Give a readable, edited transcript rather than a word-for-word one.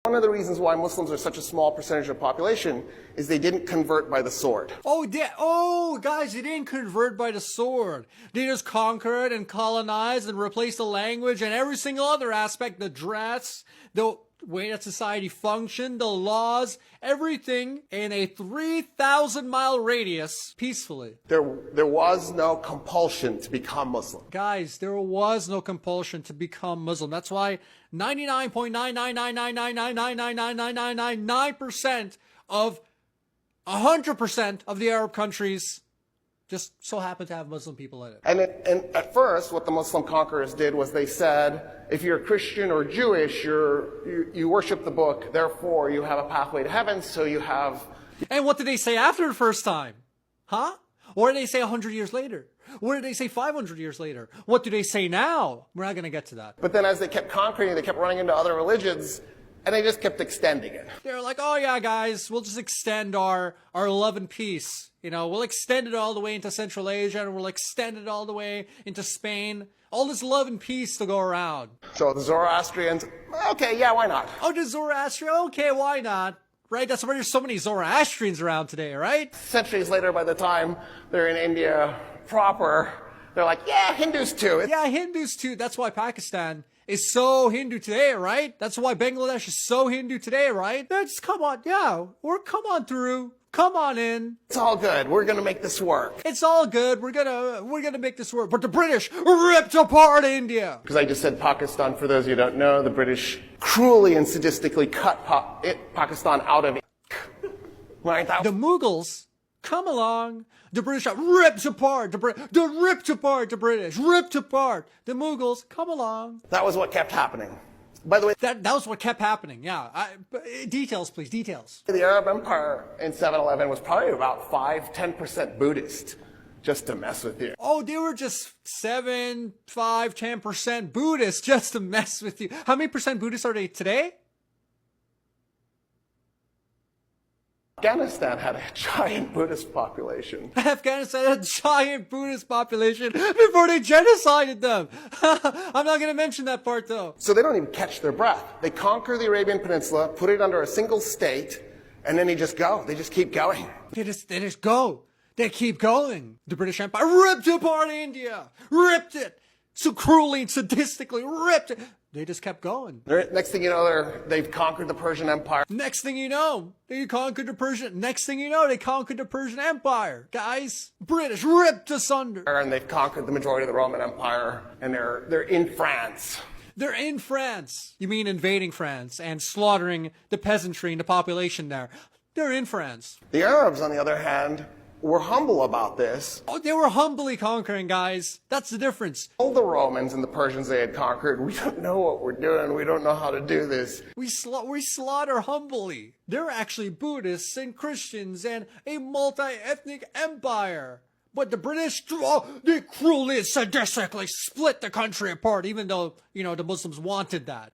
One of the reasons why Muslims are such a small percentage of the population is they didn't convert by the sword. Guys, they didn't convert by the sword. They just conquered and colonized and replaced the language and every single other aspect, the dress, the way that society functioned, the laws, everything in a 3,000-mile radius peacefully. There was no compulsion to become Muslim. Guys, there was no compulsion to become Muslim. That's why 99.99999999999% of 100% of the Arab countries just so happen to have Muslim people in it. And at first, what the Muslim conquerors did was they said, if you're Christian or Jewish, you worship the book, therefore you have a pathway to heaven, so you have... And what did they say after the first time? Huh? What did they say 100 years later? What did they say 500 years later? What do they say now? We're not going to get to that. But then as they kept conquering, they kept running into other religions, and they just kept extending it. They're like, oh yeah, guys, we'll just extend our love and peace. You know, we'll extend it all the way into Central Asia, and we'll extend it all the way into Spain. All this love and peace to go around. So the Zoroastrians, okay, yeah, why not? Oh, the Zoroastrian, okay, why not? Right? That's why there's so many Zoroastrians around today, right? Centuries later, by the time they're in India proper, they're like, yeah, Hindus too. Yeah, Hindus too. That's why Pakistan is so Hindu today, right? That's why Bangladesh is so Hindu today, right? That's, come on, yeah, come on through. Come on in. It's all good. We're gonna make this work. It's all good. We're gonna make this work. But the British ripped apart India. Because I just said Pakistan. For those of you who don't know, the British cruelly and sadistically cut Pakistan out of it. Right? The Mughals come along. The British ripped apart the British. Ripped apart the British. Ripped apart the Mughals. Come along. That was what kept happening. By the way, that was what kept happening. Yeah. Details, please. Details. The Arab Empire in 7-11 was probably about 5-10% Buddhist, just to mess with you. Oh, they were just 10% Buddhist, just to mess with you. How many percent Buddhist are they today? Afghanistan had a giant Buddhist population. Afghanistan had a giant Buddhist population before they genocided them. I'm not going to mention that part though. So they don't even catch their breath. They conquer the Arabian Peninsula, put it under a single state, and then they just go. They just keep going. They just go. They keep going. The British Empire ripped apart India. Ripped it. So cruelly and sadistically ripped it. They just kept going. Next thing you know, they've conquered the Persian Empire. Next thing you know, they conquered the Persian. Next thing you know, they conquered the Persian Empire. Guys, British ripped asunder. And they've conquered the majority of the Roman Empire, and they're in France. They're in France. You mean invading France and slaughtering the peasantry and the population there. They're in France. The Arabs, on the other hand, were humble about this. Oh, they were humbly conquering, guys. That's the difference. All the Romans and the Persians they had conquered, we don't know what we're doing. We don't know how to do this. We slaughter humbly. They're actually Buddhists and Christians and a multi-ethnic empire. But the British, they cruelly and sadistically split the country apart, even though, the Muslims wanted that.